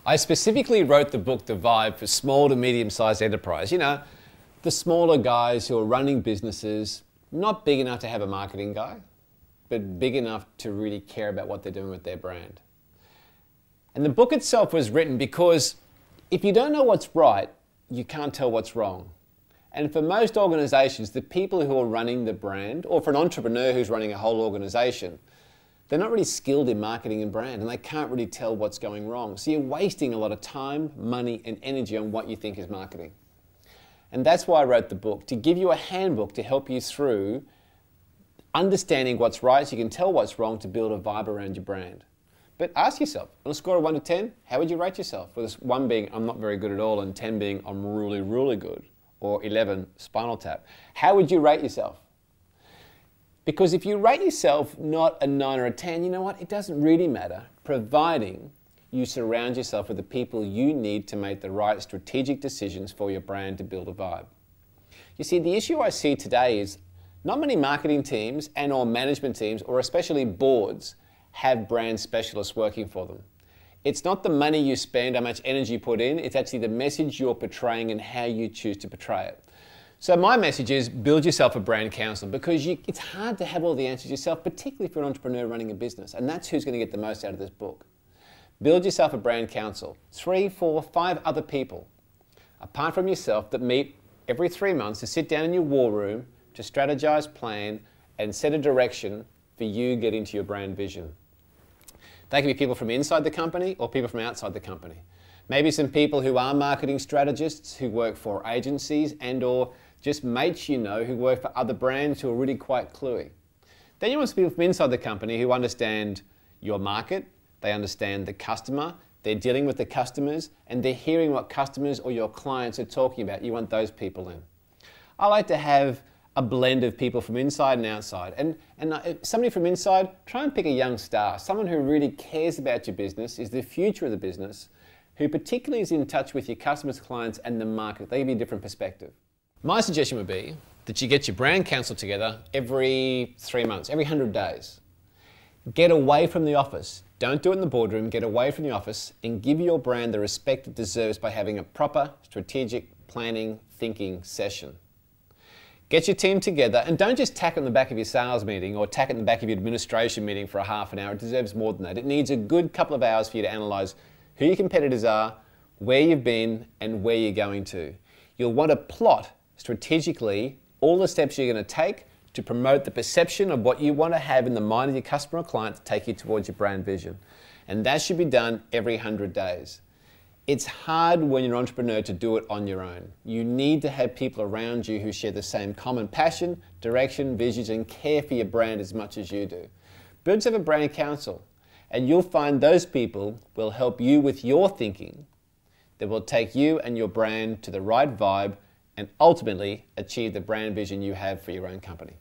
I specifically wrote the book, The Vibe, for small to medium-sized enterprise. You know, the smaller guys who are running businesses, not big enough to have a marketing guy, but big enough to really care about what they're doing with their brand. And the book itself was written because if you don't know what's right, you can't tell what's wrong. And for most organizations, the people who are running the brand, or for an entrepreneur who's running a whole organization, they're not really skilled in marketing and brand, and they can't really tell what's going wrong. So you're wasting a lot of time, money, and energy on what you think is marketing. And that's why I wrote the book, to give you a handbook to help you through understanding what's right so you can tell what's wrong to build a vibe around your brand. But ask yourself, on a score of 1 to 10, how would you rate yourself? With 1 being, I'm not very good at all, and 10 being, I'm really, really good, or 11, spinal tap. How would you rate yourself? Because if you rate yourself not a 9 or a 10, you know what? It doesn't really matter, providing you surround yourself with the people you need to make the right strategic decisions for your brand to build a vibe. You see, the issue I see today is not many marketing teams and or management teams, or especially boards, have brand specialists working for them. It's not the money you spend, how much energy you put in, it's actually the message you're portraying and how you choose to portray it. So my message is build yourself a brand counsel, because it's hard to have all the answers yourself, particularly for an entrepreneur running a business, and that's who's going to get the most out of this book. Build yourself a brand counsel, 3, 4, 5 other people, apart from yourself, that meet every 3 months to sit down in your war room, to strategize, plan, and set a direction for you getting to your brand vision. They can be people from inside the company or people from outside the company. Maybe some people who are marketing strategists who work for agencies and or just mates you know who work for other brands who are really quite cluey. Then you want some people from inside the company who understand your market, they understand the customer, they're dealing with the customers, and they're hearing what customers or your clients are talking about. You want those people in. I like to have a blend of people from inside and outside. And somebody from inside, try and pick a young star, someone who really cares about your business, is the future of the business, who particularly is in touch with your customers, clients, and the market. They give you a different perspective. My suggestion would be that you get your brand council together every 3 months, every 100 days. Get away from the office. Don't do it in the boardroom. Get away from the office and give your brand the respect it deserves by having a proper strategic planning, thinking session. Get your team together, and don't just tack it on the back of your sales meeting or tack it in the back of your administration meeting for a half an hour. It deserves more than that. It needs a good couple of hours for you to analyze who your competitors are, where you've been, and where you're going to. You'll want to plot strategically all the steps you're going to take to promote the perception of what you want to have in the mind of your customer or client to take you towards your brand vision. And that should be done every 100 days. It's hard when you're an entrepreneur to do it on your own. You need to have people around you who share the same common passion, direction, visions, and care for your brand as much as you do. Build yourself a brand council, and you'll find those people will help you with your thinking that will take you and your brand to the right vibe and ultimately achieve the brand vision you have for your own company.